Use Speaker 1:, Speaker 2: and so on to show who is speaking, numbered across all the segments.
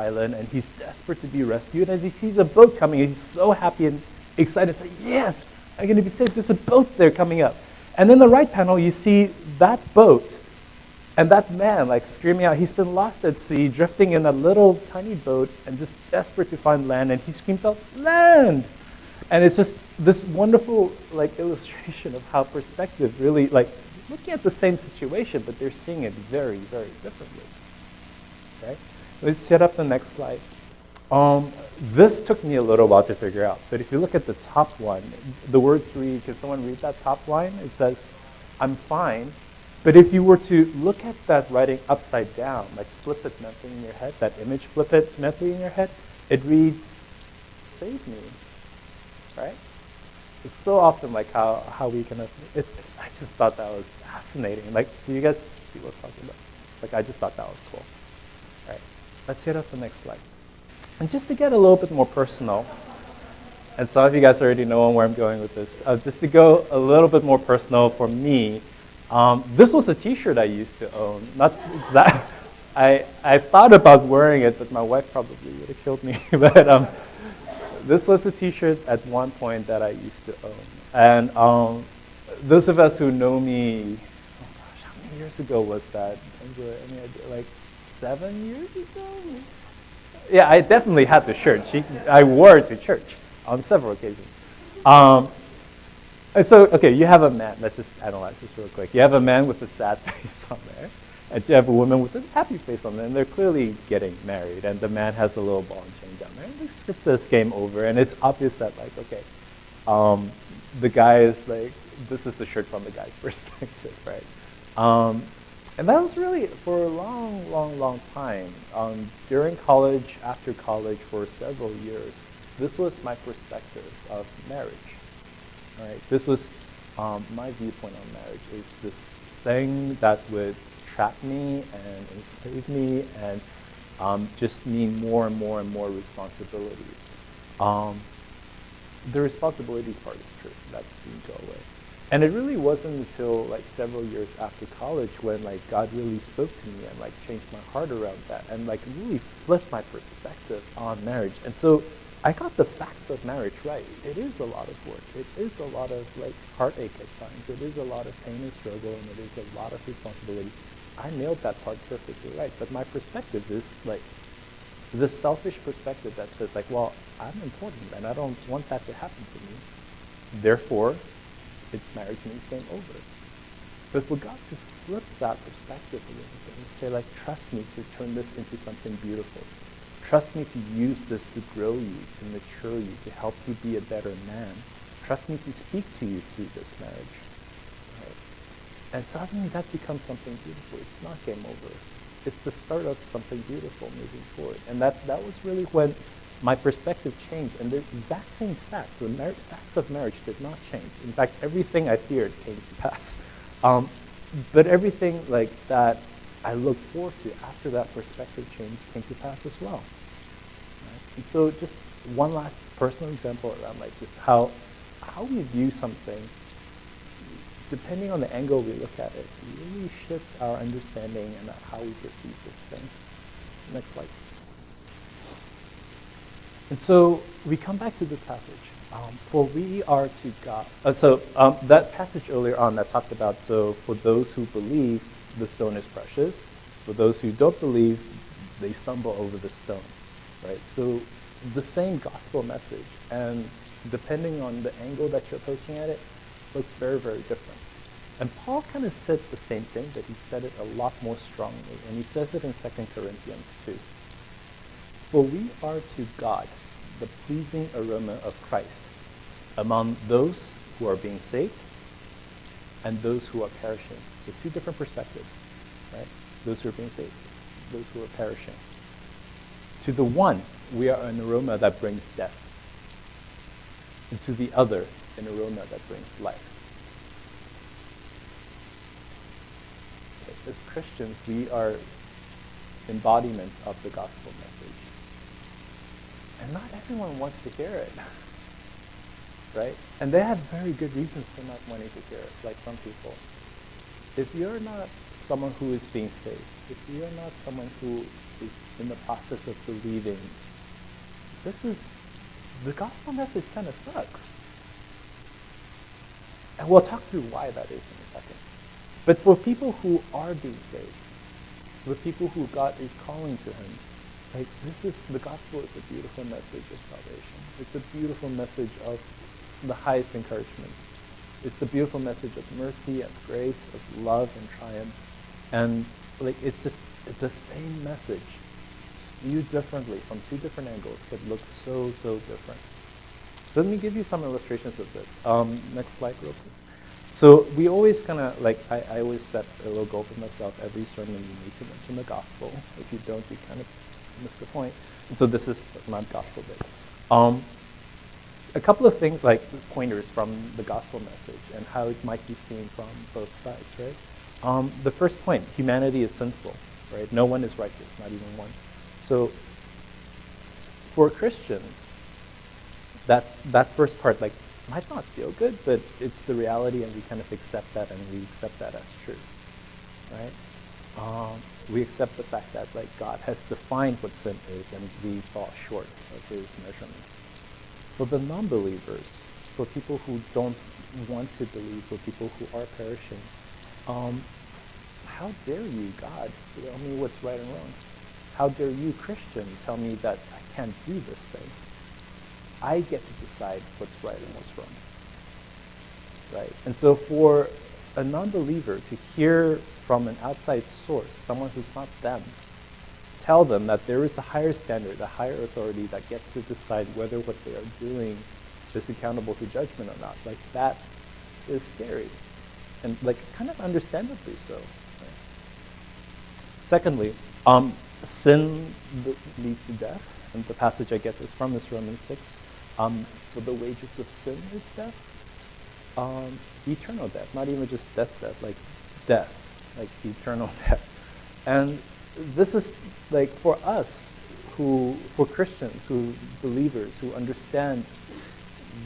Speaker 1: island, and he's desperate to be rescued, and he sees a boat coming, and he's so happy and excited, saying, yes, I'm going to be saved. There's a boat there coming up. And then the right panel, you see that boat and that man like screaming out. He's been lost at sea, drifting in a little tiny boat and just desperate to find land, and he screams out, land! And it's just this wonderful like illustration of how perspective really, like, looking at the same situation, but they're seeing it very, very differently. Okay? Let's set up the next slide. This took me a little while to figure out, but if you look at the top one, the words read, can someone read that top line? It says, I'm fine. But if you were to look at that writing upside down, like flip it mentally in your head, that image, flip it mentally in your head, it reads, save me, right? It's so often like how we can, I just thought that was fascinating. Like, do you guys see what I'm talking about? Like, I just thought that was cool. All right, let's hit up the next slide. And just to get a little bit more personal, and some of you guys already know where I'm going with this, just to go a little bit more personal for me, this was a t-shirt I used to own. Not exact. I thought about wearing it, but my wife probably would have killed me. But this was a t-shirt at one point that I used to own. And those of us who know me, oh gosh, how many years ago was that? I mean, like 7 years ago? Yeah, I definitely had the shirt. I wore it to church on several occasions. And so, okay, you have a man. Let's just analyze this real quick. You have a man with a sad face on there, and you have a woman with a happy face on there, and they're clearly getting married, and the man has a little ball and chain down there. And the script says game over, and it's obvious that, like, okay, the guy is like, this is the shirt from the guy's perspective, right? And that was really, for a long, long, long time, during college, after college, for several years, this was my perspective of marriage. All right, this was my viewpoint on marriage, is this thing that would trap me and enslave me and just mean more and more and more responsibilities. The responsibilities part is true, that didn't go away. And it really wasn't until like several years after college when like God really spoke to me and like changed my heart around that and like really flipped my perspective on marriage. And so I got the facts of marriage right. It is a lot of work. It is a lot of like heartache at times. It is a lot of pain and struggle, and it is a lot of responsibility. I nailed that part perfectly right. But my perspective is like this selfish perspective that says like, well, I'm important and I don't want that to happen to me. Therefore, marriage means game over. But for God to flip that perspective a little bit and say like, trust me to turn this into something beautiful. Trust me to use this to grow you, to mature you, to help you be a better man. Trust me to speak to you through this marriage. Right? And suddenly that becomes something beautiful. It's not game over. It's the start of something beautiful moving forward. And that was really when my perspective changed. And the exact same facts, the facts of marriage did not change. In fact, everything I feared came to pass. But everything like that I looked forward to after that perspective change came to pass as well. Right? And so just one last personal example around like just how we view something, depending on the angle we look at it, really shifts our understanding and how we perceive this thing. Next slide. And so we come back to this passage. For we are to God. That passage earlier on that talked about, so for those who believe, the stone is precious. For those who don't believe, they stumble over the stone, right? So the same gospel message, and depending on the angle that you're approaching at it, looks very, very different. And Paul kind of said the same thing, but he said it a lot more strongly, and he says it in 2 Corinthians 2. For we are to God the pleasing aroma of Christ among those who are being saved and those who are perishing. So two different perspectives, right? Those who are being saved, those who are perishing. To the one, we are an aroma that brings death. And to the other, an aroma that brings life. Okay. As Christians, we are embodiments of the gospel message. And not everyone wants to hear it, right? And they have very good reasons for not wanting to hear it, like some people. If you're not someone who is being saved, if you are not someone who is in the process of believing, the gospel message kind of sucks. And we'll talk through why that is in a second. But for people who are being saved, for people who God is calling to him, like the gospel is a beautiful message of salvation. It's a beautiful message of the highest encouragement. It's the beautiful message of mercy, of grace, of love and triumph. And like it's just the same message, just viewed differently from two different angles, could look so, so different. So let me give you some illustrations of this. Next slide real quick. So we always kind of, like, I always set a little goal for myself. Every sermon you need to mention the gospel. If you don't, you kind of miss the point. And so this is my gospel bit. A couple of things, like pointers from the gospel message and how it might be seen from both sides, right? The first point, humanity is sinful, right? No one is righteous, not even one. So for a Christian, that first part, like, might not feel good, but it's the reality, and we kind of accept that, and we accept that as true, right? We accept the fact that, like, God has defined what sin is, and we fall short of his measurements. For the non-believers, for people who don't want to believe, for people who are perishing, how dare you, God, tell me what's right and wrong? How dare you, Christian, tell me that I can't do this thing? I get to decide what's right and what's wrong, right? And so for a non-believer to hear from an outside source, someone who's not them, tell them that there is a higher standard, a higher authority that gets to decide whether what they are doing is accountable to judgment or not, like that is scary, and like kind of understandably so. Right? Secondly, sin leads to death, and the passage I get this from is Romans 6. For the wages of sin is death, eternal death, not even just death, like death, like eternal death. And this is like for us, for Christians, believers who understand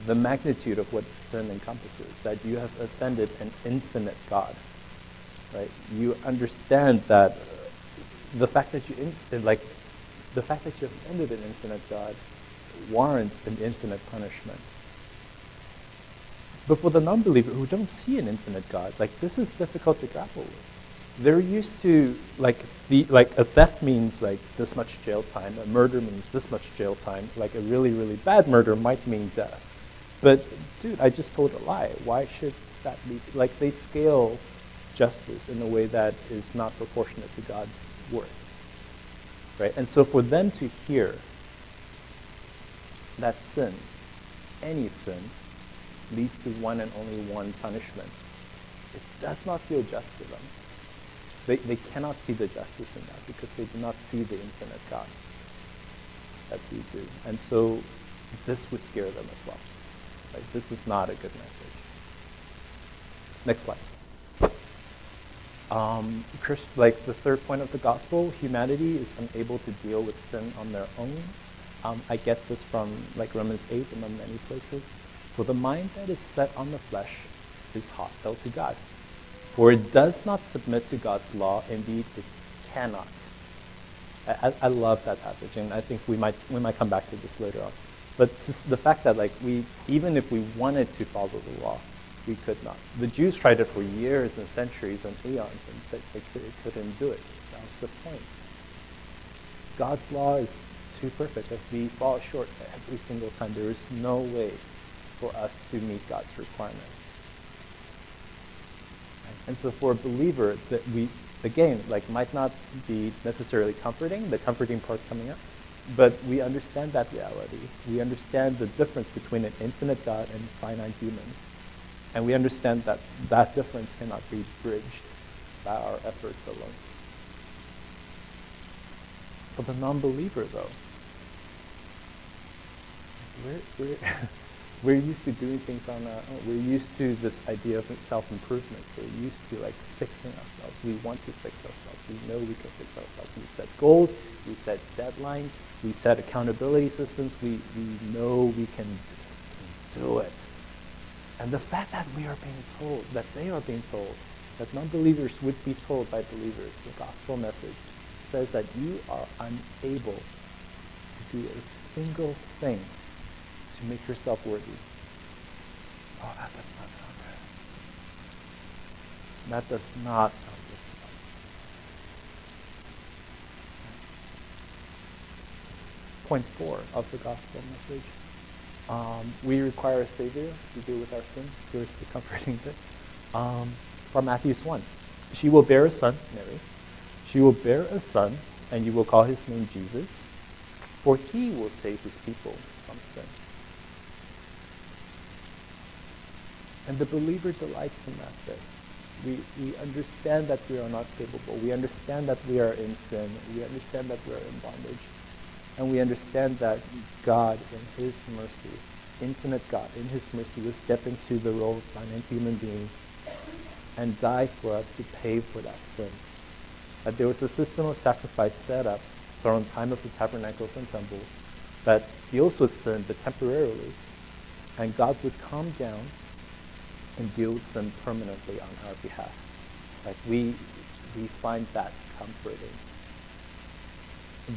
Speaker 1: the magnitude of what sin encompasses, that you have offended an infinite God, right? You understand that the fact that you offended an infinite God warrants an infinite punishment. But for the non-believer who don't see an infinite God, like this is difficult to grapple with. They're used to like a theft means like this much jail time, a murder means this much jail time, like a really, really bad murder might mean death. But dude, I just told a lie. Why should that be? Like they scale justice in a way that is not proportionate to God's worth. Right? And so for them to hear that sin, any sin, leads to one and only one punishment, it does not feel just to them. They cannot see the justice in that because they do not see the infinite God that we do. And so this would scare them as well. Right? This is not a good message. Next slide. Like the third point of the gospel, humanity is unable to deal with sin on their own. I get this from like Romans 8 among many places. For the mind that is set on the flesh is hostile to God. For it does not submit to God's law, indeed it cannot. I love that passage, and I think we might come back to this later on. But just the fact that like even if we wanted to follow the law, we could not. The Jews tried it for years and centuries and eons, and they couldn't do it. That's the point. God's law is too perfect that we fall short every single time. There is no way for us to meet God's requirement. And so for a believer, that we, again, like might not be necessarily comforting, the comforting part's coming up, but we understand that reality. We understand the difference between an infinite God and a finite human. And we understand that that difference cannot be bridged by our efforts alone. For the non-believer, though, we're used to doing things on our own. We're used to this idea of self-improvement. We're used to like fixing ourselves. We want to fix ourselves. We know we can fix ourselves. We set goals. We set deadlines. We set accountability systems. We know we can do it. And the fact that we are being told, that they are being told, that non-believers would be told by believers, the gospel message says that you are unable to do a single thing to make yourself worthy. Oh, that does not sound good. That does not sound good. Point 4 of the gospel message. We require a Savior to deal with our sin. Here's the comforting bit. From Matthew 1. She will bear a son, Mary. She will bear a son, and you will call his name Jesus, for he will save his people from sin. And the believer delights in that bit. We understand that we are not capable. We understand that we are in sin. We understand that we are in bondage. And we understand that God, in his mercy, infinite God, in his mercy, will step into the role of finite human being and die for us to pay for that sin. That there was a system of sacrifice set up during the time of the tabernacles and temples that deals with sin, but temporarily, and God would come down and deal with sin permanently on our behalf. Like we find that comforting.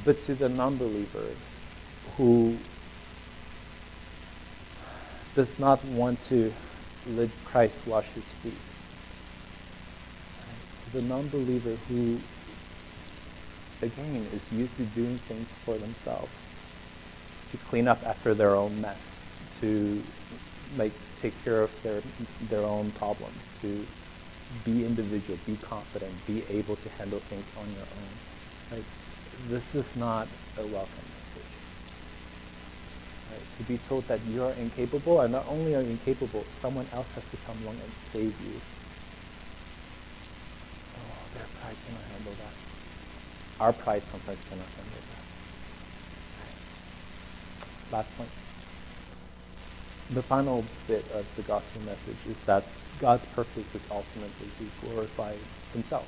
Speaker 1: But to the non-believer who does not want to let Christ wash his feet, right? To the non-believer who, again, is used to doing things for themselves, to clean up after their own mess, to take care of their own problems, to be individual, be confident, be able to handle things on your own. Right? This is not a welcome message. Right? To be told that you are incapable, and not only are you incapable, someone else has to come along and save you. Oh, their pride cannot handle that. Our pride sometimes cannot handle that. Right? Last point. The final bit of the gospel message is that God's purpose is ultimately to glorify himself.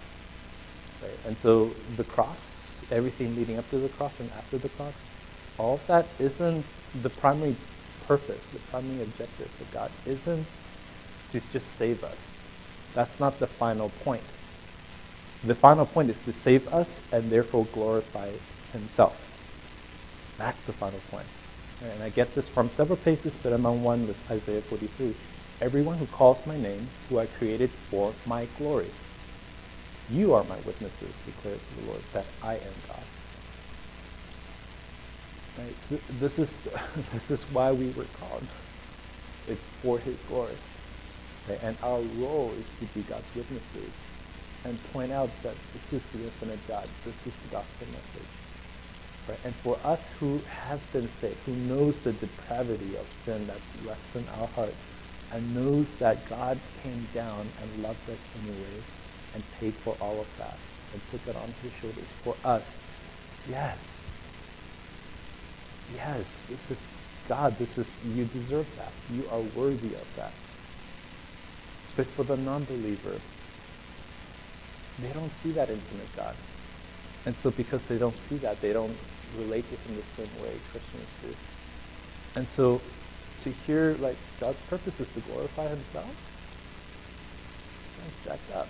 Speaker 1: Right? And so the cross, everything leading up to the cross and after the cross, all of that isn't the primary purpose, the primary objective of God isn't to just save us. That's not the final point. The final point is to save us and therefore glorify himself. That's the final point. And I get this from several places, but among one was Isaiah 43. Everyone who calls my name, who I created for my glory. You are my witnesses, declares the Lord, that I am God. Right? This is why we were called. It's for his glory. Right? And our role is to be God's witnesses and point out that this is the infinite God. This is the gospel message. Right? And for us who have been saved, who knows the depravity of sin that rests in our heart, and knows that God came down and loved us anyway, and paid for all of that, and took it on his shoulders for us. Yes, this is God. You deserve that. You are worthy of that. But for the non-believer, they don't see that infinite God. And so because they don't see that, they don't relate to him the same way Christians do. And so to hear like God's purpose is to glorify himself, sounds jacked up.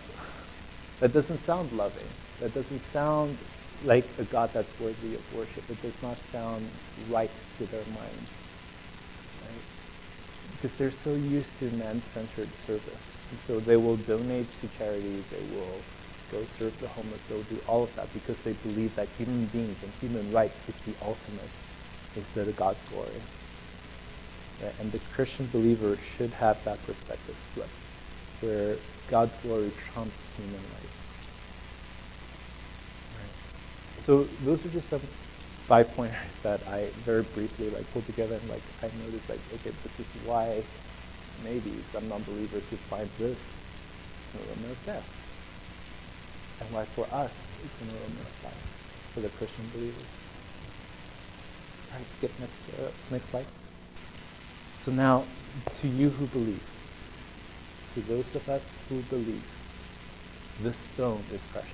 Speaker 1: That doesn't sound loving. That doesn't sound like a God that's worthy of worship. It does not sound right to their minds. Right? Because they're so used to man-centered service. And so they will donate to charity, they will go serve the homeless, they'll do all of that because they believe that human beings and human rights is the ultimate, instead of God's glory. Right? And the Christian believer should have that perspective flipped, where God's glory trumps human rights. Right. So those are just some 5 pointers that I very briefly pulled together, and I noticed okay, this is why maybe some non-believers would find this an aroma of death, and why for us it's an aroma of life for the Christian believer. All right, skip next slide. So now, to you who believe, to those of us who believe, this stone is precious.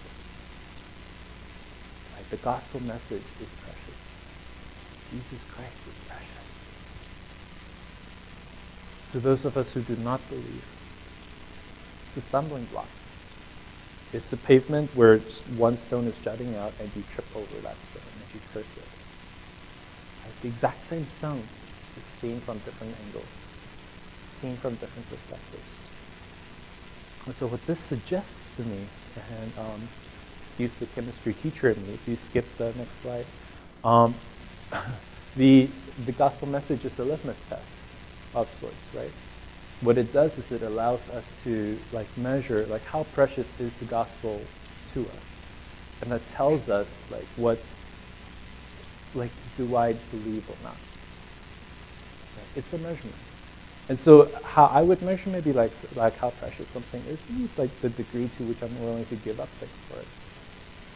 Speaker 1: Right? The gospel message is precious. Jesus Christ is precious. To those of us who do not believe, it's a stumbling block. It's a pavement where just one stone is jutting out and you trip over that stone and you curse it. Right? The exact same stone is seen from different angles, seen from different perspectives. And so what this suggests to me, and excuse the chemistry teacher in me if you skip the next slide, the gospel message is a litmus test of sorts, right? What it does is it allows us to measure how precious is the gospel to us, and that tells us what do I believe or not. Right? It's a measurement, and so how I would measure maybe how precious something is the degree to which I'm willing to give up things for it.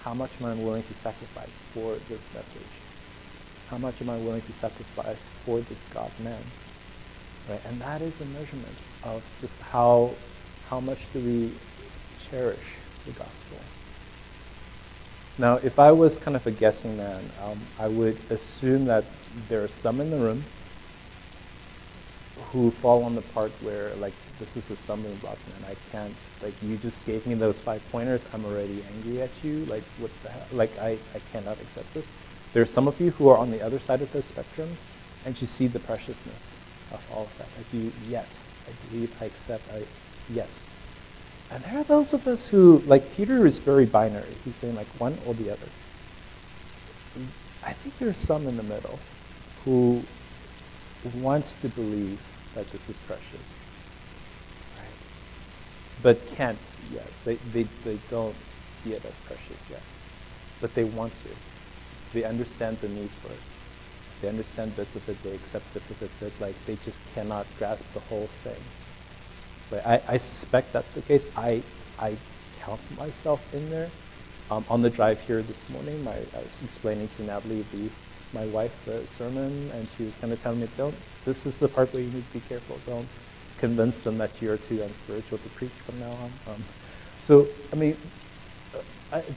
Speaker 1: How much am I willing to sacrifice for this message? How much am I willing to sacrifice for this God-man? Right? And that is a measurement of just how much do we cherish the gospel. Now, if I was kind of a guessing man, I would assume that there are some in the room who fall on the part where this is a stumbling block, man. I can't, you just gave me those 5 pointers, I'm already angry at you, what the hell, I cannot accept this. There are some of you who are on the other side of the spectrum, and you see the preciousness of all of that. Yes, I believe, I accept, yes. And there are those of us who, Peter is very binary. He's saying one or the other. I think there's some in the middle who wants to believe that this is precious, right? But can't yet. They don't see it as precious yet, but they want to. They understand the need for it. They understand bits of it, they accept bits of it, but they just cannot grasp the whole thing. But I suspect that's the case. I count myself in there. On the drive here this morning, I was explaining to Natalie, my wife, the sermon, and she was kind of telling me, this is the part where you need to be careful. Don't convince them that you're too unspiritual to preach from now on. So, I mean,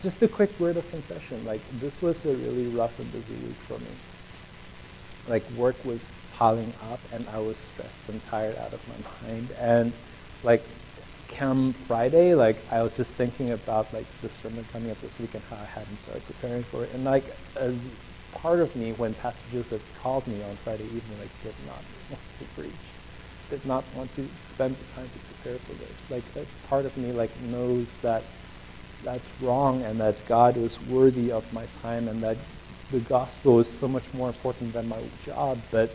Speaker 1: just a quick word of confession. This was a really rough and busy week for me. Work was piling up, and I was stressed and tired out of my mind. And come Friday, I was just thinking about the sermon coming up this week and how I hadn't started preparing for it. And a part of me, when Pastor Joseph called me on Friday evening, did not want to preach, did not want to spend the time to prepare for this. A part of me knows that that's wrong and that God is worthy of my time and that the gospel is so much more important than my job, but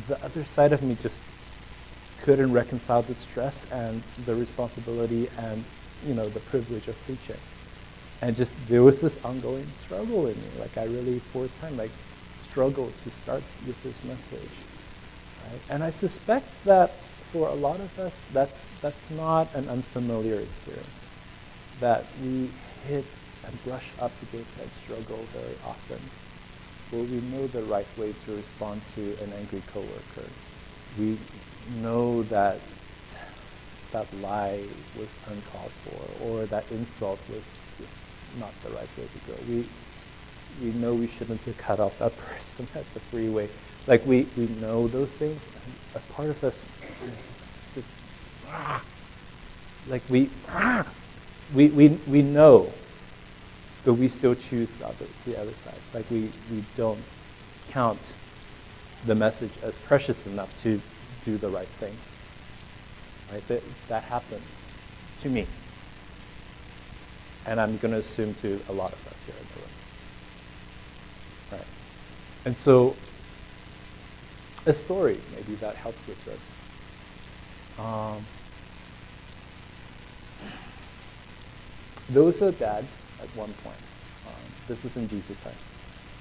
Speaker 1: the other side of me just couldn't reconcile the stress and the responsibility and the privilege of preaching. And just there was this ongoing struggle in me. I really, for a time, struggled to start with this message. Right? And I suspect that for a lot of us, that's not an unfamiliar experience. That we hit and brush up against that struggle very often. Where we know the right way to respond to an angry coworker. We know that that lie was uncalled for, or that insult was just not the right way to go. We know we shouldn't have cut off that person at the freeway. We know those things. And a part of us, we know, but we still choose the other side. We don't count the message as precious enough to do the right thing. Right? That happens to me. And I'm going to assume to a lot of us here in the room. Right? And so, a story maybe that helps with this. There was a dad at one point. This is in Jesus' times.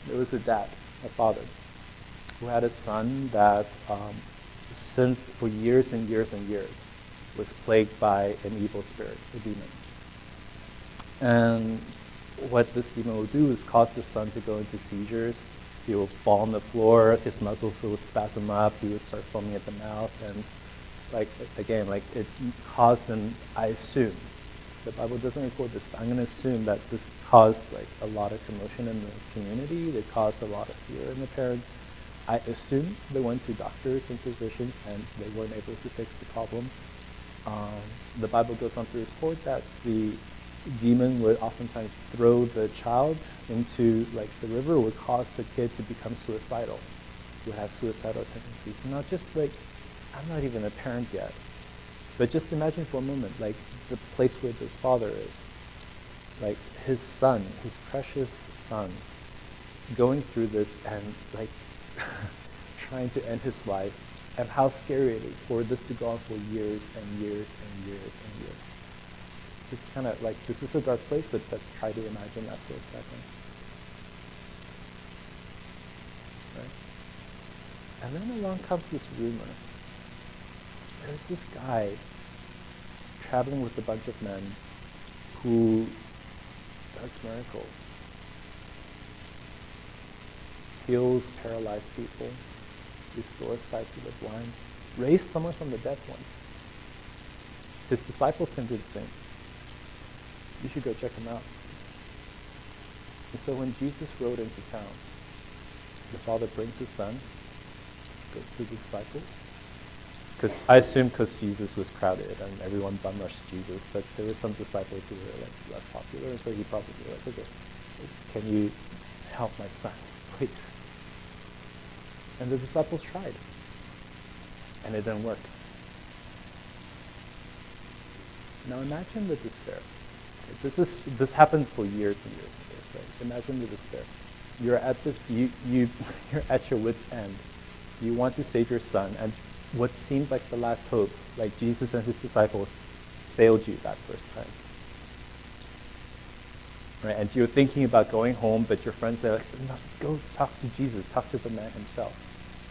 Speaker 1: There was a dad, a father, who had a son that, since for years and years and years, was plagued by an evil spirit, a demon. And what this demon will do is cause the son to go into seizures. He will fall on the floor, his muscles will spasm up, he would start foaming at the mouth, and it caused him, I assume, the Bible doesn't record this, but I'm going to assume that this caused a lot of commotion in the community. It caused a lot of fear in the parents. I assume they went to doctors and physicians and they weren't able to fix the problem. The Bible goes on to report that the demon would oftentimes throw the child into like the river, would cause the kid to become suicidal, would have suicidal tendencies. Now just like, I'm not even a parent yet, but just imagine for a moment, like the place where this father is, like his son, his precious son, going through this and like trying to end his life, and how scary it is for this to go on for years and years and years and years. Just kind of like, this is a dark place, but let's try to imagine that for a second. Right? And then along comes this rumor. There's this guy traveling with a bunch of men who does miracles. Heals paralyzed people, restores sight to the blind, raised someone from the dead once. His disciples can do the same. You should go check him out. And so when Jesus rode into town, the father brings his son, goes to the disciples, because I assume because Jesus was crowded and everyone bum rushed Jesus, but there were some disciples who were like less popular, and so he probably like, okay, can you help my son, please? And the disciples tried, and it didn't work. Now imagine the despair. This happened for years and years and years, right? Imagine the despair. You're at this, you're at your wit's end. You want to save your son, and what seemed like the last hope, like Jesus and his disciples, failed you that first time. Right? And you're thinking about going home, but your friends are like, no, go talk to Jesus, talk to the man himself.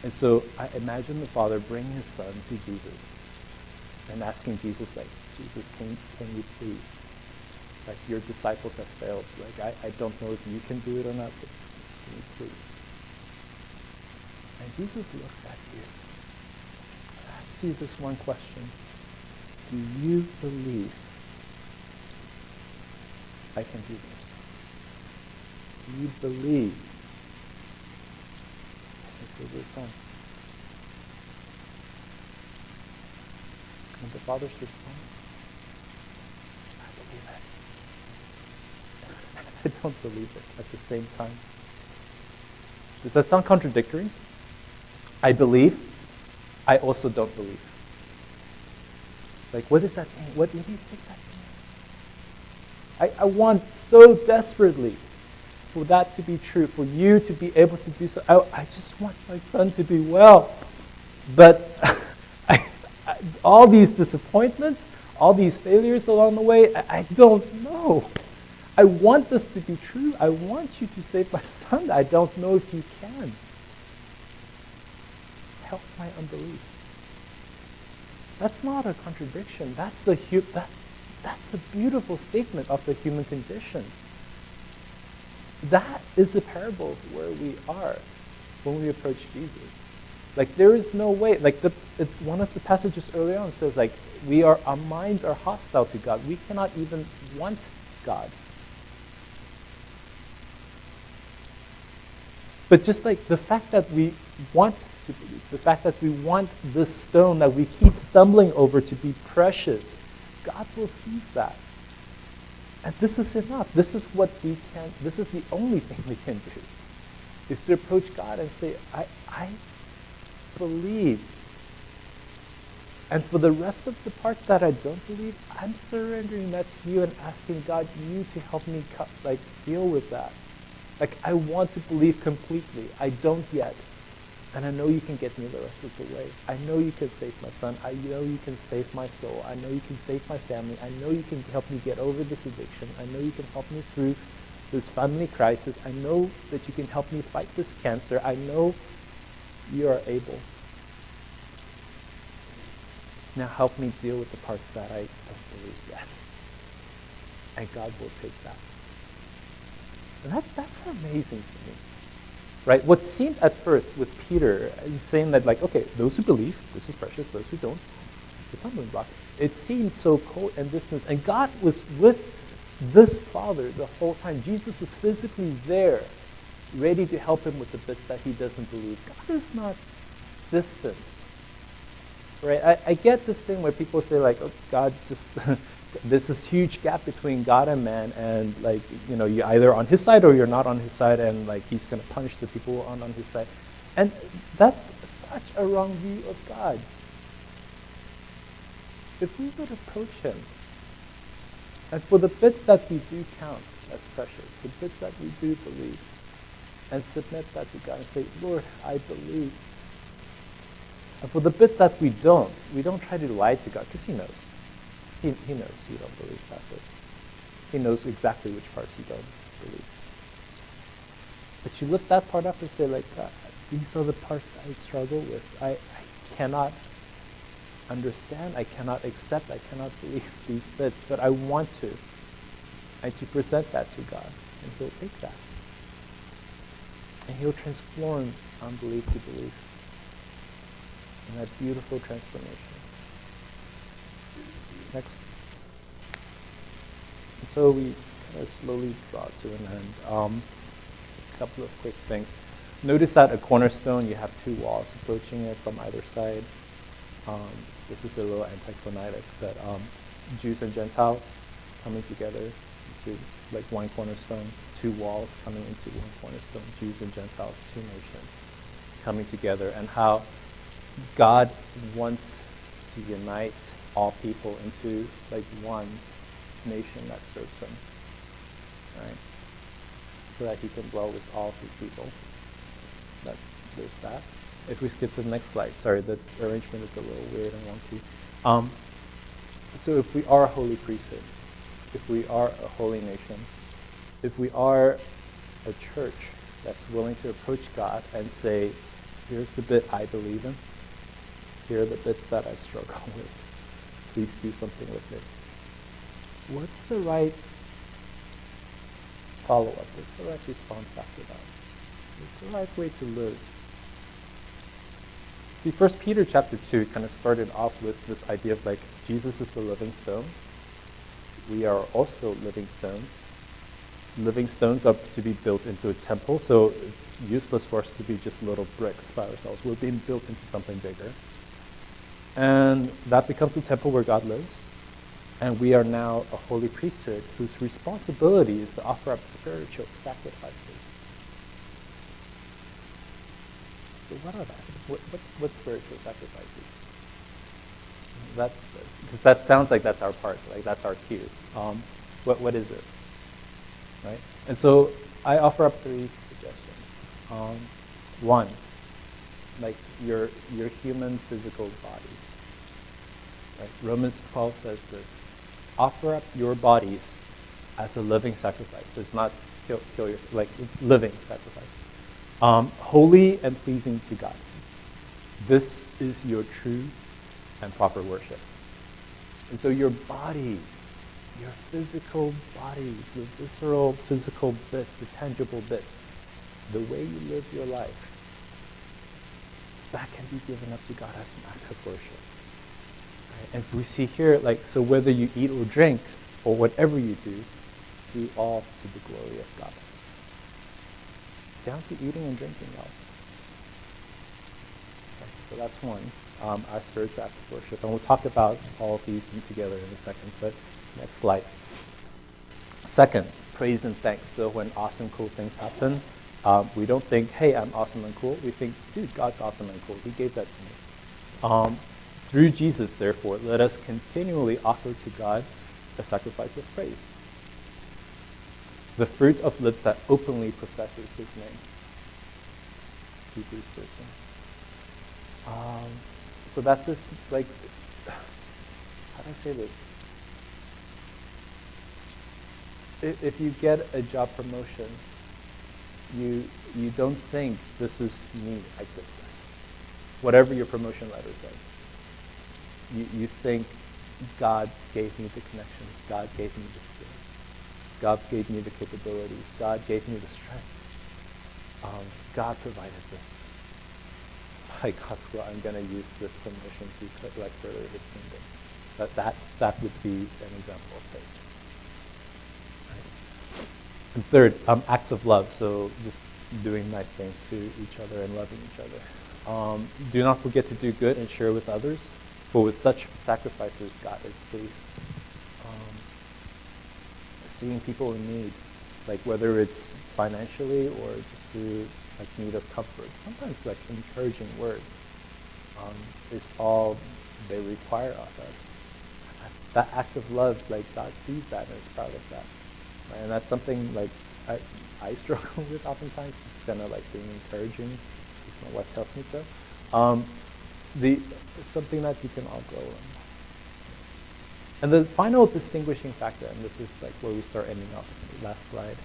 Speaker 1: And so I imagine the father bringing his son to Jesus and asking Jesus, like, Jesus, can you please? Like, your disciples have failed. Like, I don't know if you can do it or not, but can you please? And Jesus looks at you and asks you this one question. Do you believe I can do this? Do you believe I can save your son? And the father's response, I believe it. I don't believe it at the same time. Does that sound contradictory? I believe, I also don't believe. Like, what does that mean? What do you think that means? I want so desperately for that to be true, for you to be able to do so. I just want my son to be well. But all these disappointments, all these failures along the way, I don't know. I want this to be true. I want you to save my son. I don't know if you can. Help my unbelief. That's not a contradiction. That's a beautiful statement of the human condition. That is a parable of where we are when we approach Jesus. Like, there is no way. Like, one of the passages early on says, like, our minds are hostile to God. We cannot even want God. But just like the fact that we want to believe, the fact that we want this stone that we keep stumbling over to be precious, God will seize that. And this is enough. This is what we can, this is the only thing we can do, is to approach God and say, I believe. And for the rest of the parts that I don't believe, I'm surrendering that to you and asking God, you to help me deal with that. Like, I want to believe completely. I don't yet. And I know you can get me the rest of the way. I know you can save my son. I know you can save my soul. I know you can save my family. I know you can help me get over this addiction. I know you can help me through this family crisis. I know that you can help me fight this cancer. I know you are able. Now help me deal with the parts that I don't believe yet. And God will take that. And that's amazing to me. Right? What seemed at first with Peter saying that, like, okay, those who believe, this is precious, those who don't, it's a stumbling block. It seemed so cold and distant. And God was with this father the whole time. Jesus was physically there, ready to help him with the bits that he doesn't believe. God is not distant. Right? I get this thing where people say, like, oh, God just There's this huge gap between God and man, and like, you're either on his side or you're not on his side, and like he's going to punish the people who aren't on his side. And that's such a wrong view of God. If we would approach him, and for the bits that we do count as precious, the bits that we do believe, and submit that to God and say, Lord, I believe. And for the bits that we don't try to lie to God, because he knows. He knows you don't believe that bits. He knows exactly which parts you don't believe. But you lift that part up and say, like, God, these are the parts I struggle with. I cannot understand, I cannot accept, I cannot believe these bits, but I want to. And you present that to God, and he'll take that. And he'll transform unbelief to belief in that beautiful transformation. Next. So we kind of slowly draw to an end. A couple of quick things. Notice that at Cornerstone, you have two walls approaching it from either side. This is a little anticlimactic, but Jews and Gentiles coming together into like one cornerstone, two walls coming into one cornerstone, Jews and Gentiles, two nations coming together, and how God wants to unite all people into like one nation that serves him, right? So that he can dwell with all of his people. There's that. If we skip to the next slide, sorry, the arrangement is a little weird and wonky. So if we are a holy priesthood, if we are a holy nation, if we are a church that's willing to approach God and say, here's the bit I believe in, here are the bits that I struggle with, please do something with it. What's the right follow-up? What's the right response after that? What's the right way to live? See, 1 Peter chapter 2 kind of started off with this idea of like, Jesus is the living stone. We are also living stones. Living stones are to be built into a temple, so it's useless for us to be just little bricks by ourselves. We're being built into something bigger. And that becomes the temple where God lives. And we are now a holy priesthood whose responsibility is to offer up spiritual sacrifices. So what are that? What spiritual sacrifices? Because that sounds like that's our part, like that's our cue. What is it? Right? And so I offer up 3 suggestions. One, like your human physical bodies. Right? Romans 12 says this: offer up your bodies as a living sacrifice. So it's not kill your, like living sacrifice. Holy and pleasing to God. This is your true and proper worship. And so your bodies, your physical bodies, the visceral physical bits, the tangible bits, the way you live your life, that can be given up to God as an act of worship. Right? And we see here, like, so whether you eat or drink, or whatever you do all to the glory of God. Down to eating and drinking else. Okay, so that's one, our spiritual act of worship. And we'll talk about all of these together in a second, but next slide. Second, praise and thanks. So when awesome, cool things happen, we don't think, hey, I'm awesome and cool. We think, dude, God's awesome and cool. He gave that to me. Through Jesus, therefore, let us continually offer to God a sacrifice of praise. The fruit of lips that openly professes his name. Hebrews 13. So that's just like, how do I say this? If you get a job promotion, you don't think this is me, I did this. Whatever your promotion letter says. You think God gave me the connections, God gave me the skills. God gave me the capabilities. God gave me the strength. God provided this. By God's will, I'm going to use this promotion to further his kingdom. That would be an example of faith. Right? And third, acts of love. So just doing nice things to each other and loving each other. Do not forget to do good and share with others, for with such sacrifices God is pleased. seeing people in need, like whether it's financially or just through like need of comfort. Sometimes like encouraging word is all they require of us. That act of love, like God sees that and is proud of that. Right? And that's something like I struggle with oftentimes, just kind of like being encouraging, because my wife tells me so. Something that you can all grow in. And the final distinguishing factor, and this is like where we start ending up, last slide.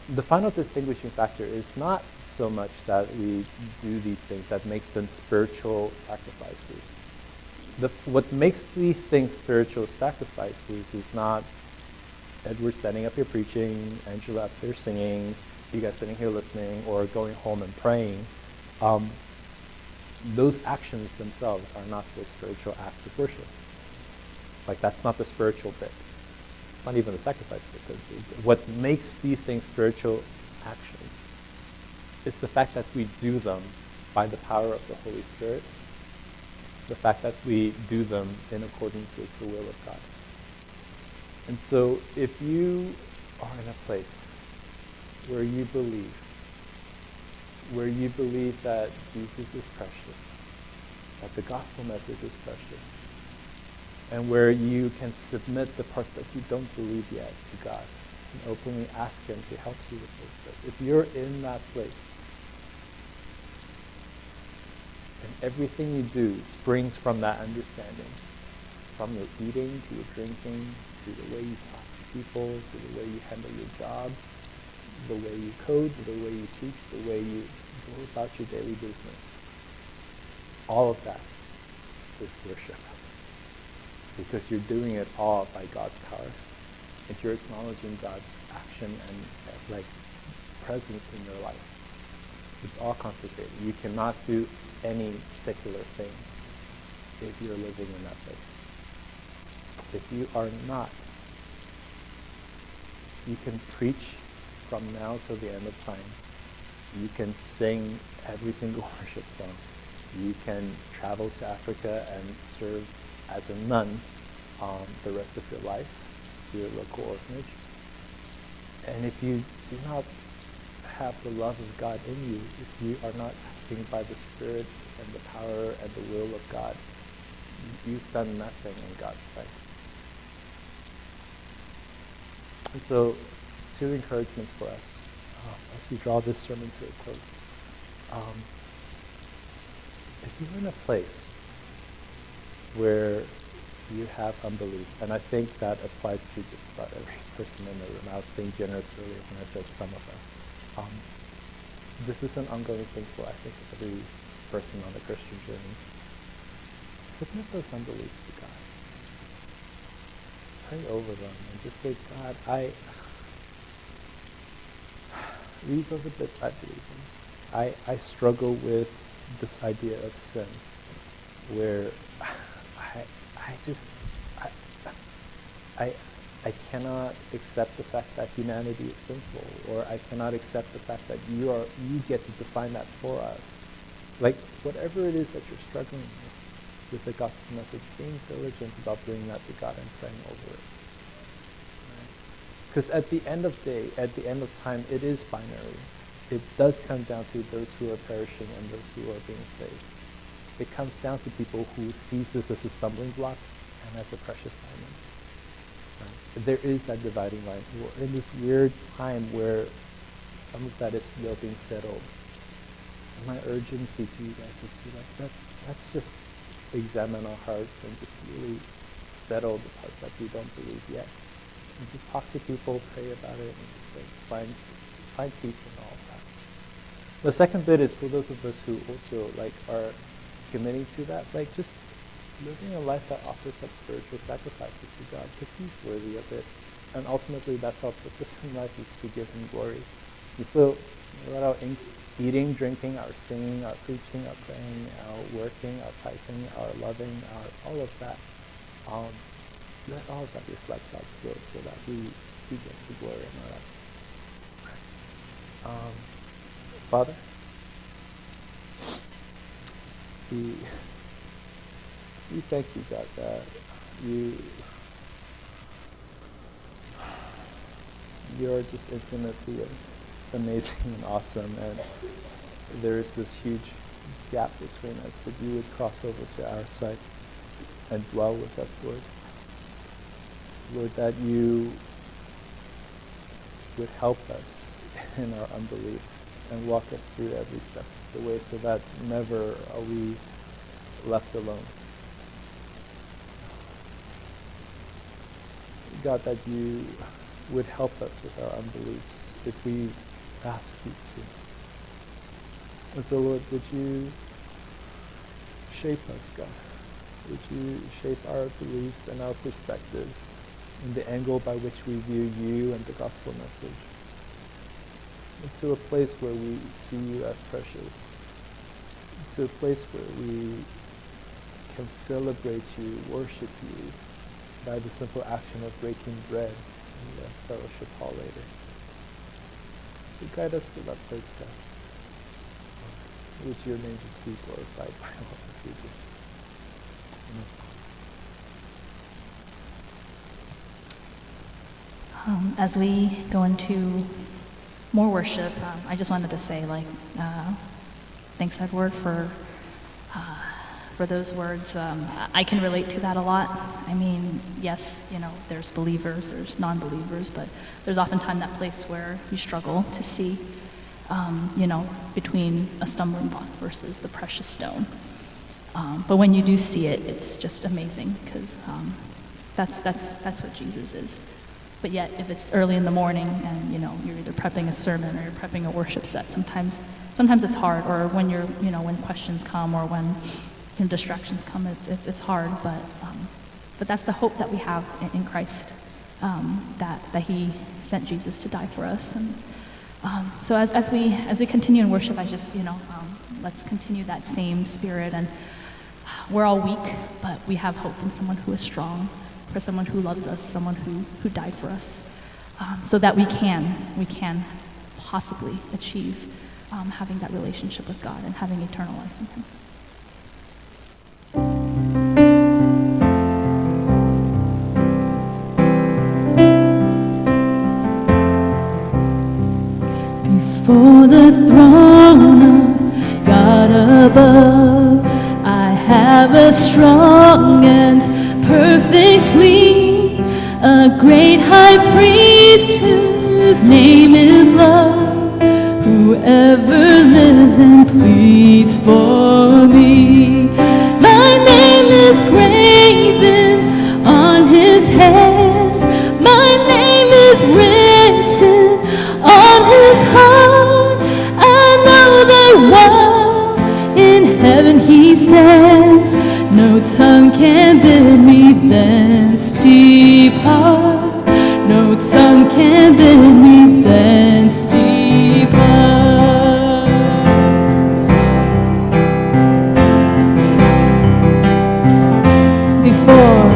Speaker 1: The final distinguishing factor is not so much that we do these things that makes them spiritual sacrifices. What makes these things spiritual sacrifices is not Edward standing up here preaching, Angela up there singing, you guys sitting here listening, or going home and praying. Those actions themselves are not the spiritual acts of worship. Like, that's not the spiritual bit. It's not even the sacrifice bit. What makes these things spiritual actions is the fact that we do them by the power of the Holy Spirit, the fact that we do them in accordance with the will of God. And so if you are in a place where you believe that Jesus is precious, that the gospel message is precious, and where you can submit the parts that you don't believe yet to God and openly ask Him to help you with those bits. If you're in that place, and everything you do springs from that understanding, from your eating to your drinking, to the way you talk to people, to the way you handle your job, the way you code, the way you teach, the way you go about your daily business. All of that is worship. Because you're doing it all by God's power. And you're acknowledging God's action and like presence in your life. It's all consecrated. You cannot do any secular thing if you're living in that place. If you are not, you can preach from now till the end of time. You can sing every single worship song. You can travel to Africa and serve as a nun the rest of your life to your local orphanage. And if you do not have the love of God in you, if you are not acting by the Spirit and the power and the will of God, you've done nothing in God's sight. And so, two encouragements for us as we draw this sermon to a close. If you're in a place where you have unbelief, and I think that applies to just about every person in the room. I was being generous earlier when I said some of us. This is an ongoing thing for, I think, every person on the Christian journey. Submit those unbeliefs to God. Pray over them and just say, God, these are the bits I believe in. I struggle with this idea of sin, where I cannot accept the fact that humanity is sinful, or I cannot accept the fact that you get to define that for us. Like, whatever it is that you're struggling with the gospel message, being diligent about bringing that to God and praying over it. Because at the end of time, it is binary. It does come down to those who are perishing and those who are being saved. It comes down to people who sees this as a stumbling block and as a precious diamond. Right? There is that dividing line. We're in this weird time where some of that is still being settled. And my urgency to you guys is to let's just examine our hearts and just really settle the parts that we don't believe yet. And just talk to people, pray about it, and just like find peace in all of that. The second bit is for those of us who also are committing to that, just living a life that offers up spiritual sacrifices to God, because He's worthy of it. And ultimately, that's our purpose in life, is to give Him glory. And so, let our eating, drinking, our singing, our preaching, our praying, our working, our tithing, our loving, all of that, let all of that reflect God's glory, so that He gets the glory in our lives. Father, we thank you, God, that you You are just infinitely amazing and awesome, and there is this huge gap between us, but you would cross over to our side and dwell with us, Lord. Lord, that you would help us in our unbelief and walk us through every step of the way so that never are we left alone. God, that you would help us with our unbeliefs if we ask you to. And so, Lord, would you shape us, God? Would you shape our beliefs and our perspectives in the angle by which we view you and the gospel message, into a place where we see you as precious, to a place where we can celebrate you, worship you by the simple action of breaking bread in the fellowship hall later. So guide us to that place, God. Would your name just be glorified by all that we do. Amen.
Speaker 2: As we go into more worship, I just wanted to say, thanks, Edward, for those words. I can relate to that a lot. I mean, yes, there's believers, there's non-believers, but there's oftentimes that place where you struggle to see, between a stumbling block versus the precious stone. But when you do see it, it's just amazing, because that's what Jesus is. But yet, if it's early in the morning and you're either prepping a sermon or you're prepping a worship set, sometimes it's hard. Or when when questions come or when distractions come, it's hard. But that's the hope that we have in Christ, that He sent Jesus to die for us. And so as we continue in worship, I just let's continue that same spirit. And we're all weak, but we have hope in someone who is strong, for someone who loves us, someone who died for us, so that we can possibly achieve having that relationship with God and having eternal life in Him.
Speaker 3: Before the throne of God above, I have a strong and perfect plea, a great high priest whose name is love, whoever lives and pleads for me. My name is graven on his hands, my name is written on his heart. I know that while in heaven he stands, no tongue can bid me thence depart. No tongue can bid me thence depart. Before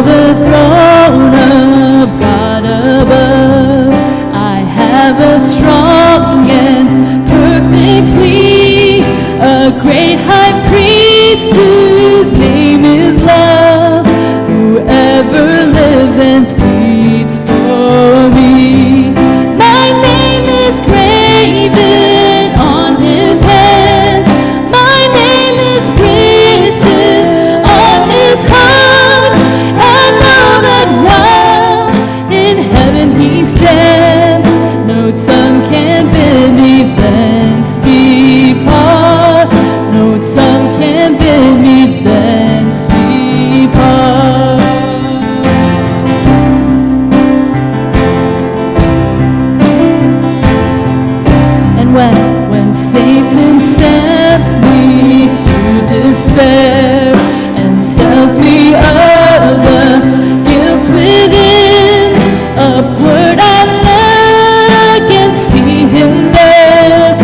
Speaker 3: the throne of God above, I have a strong and perfect plea, a great high priest whose name is love, whoever lives and pleads for me. My name is graven on his hands, my name is written on his heart. I know that while in heaven he stands, no tongue can bid me thence depart. No tongue can bid me thence depart. And when Satan tempts me to despair and tells me of the guilt within, upward I look and see him there,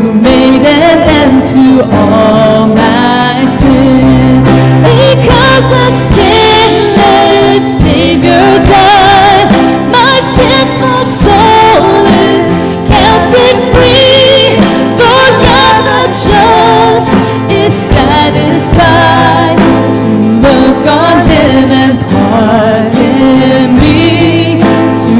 Speaker 3: who made an end to all my sin. Because a sinless Savior died, my sinful soul is counted free, for God the just is satisfied to look on him and pardon me, to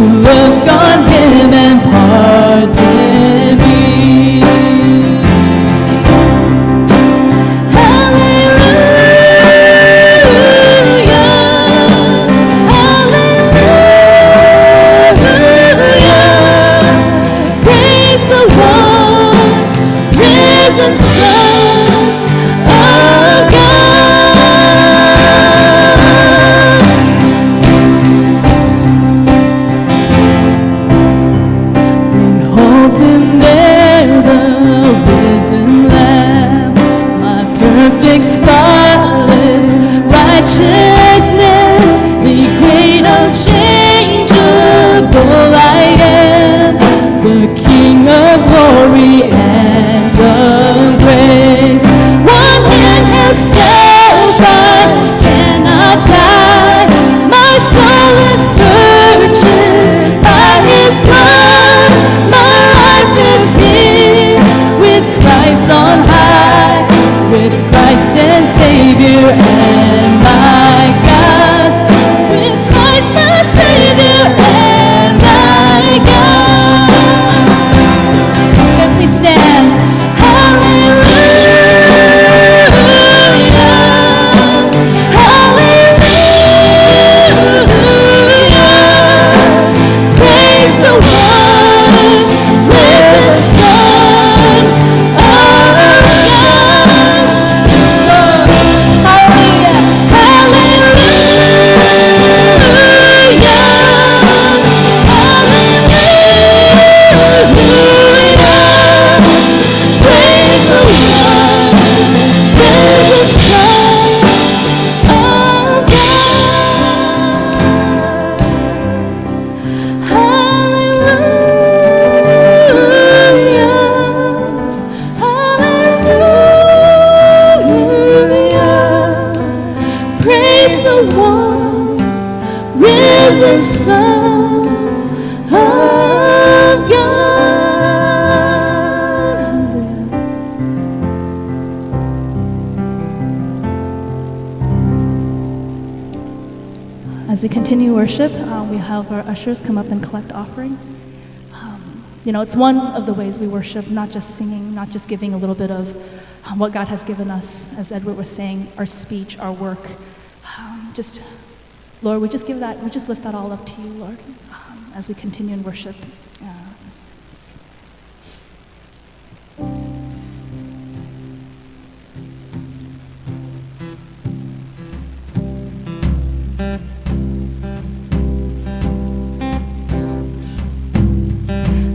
Speaker 3: righteousness, the great unchangeable I am, the King of glory and of grace. One in himself I cannot die. My soul is purchased by his blood. My life is hid with Christ on high, with Christ and Savior and my God, with Christ my Savior and my God. Can we stand? Hallelujah, hallelujah. Praise the one with the Son of God. Hallelujah, praise the one risen Son of God.
Speaker 2: As we continue worship, we have our ushers come up and collect offering. It's one of the ways we worship, not just singing, not just giving a little bit of what God has given us, as Edward was saying, our speech, our work. Lord, we just lift that all up to you, Lord, as we continue in worship.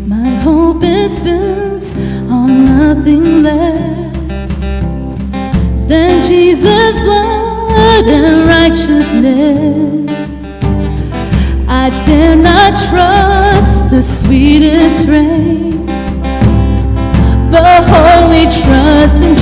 Speaker 3: My hope is built on nothing less than Jesus' blood and righteousness. I dare not trust the sweetest frame, but wholly trust in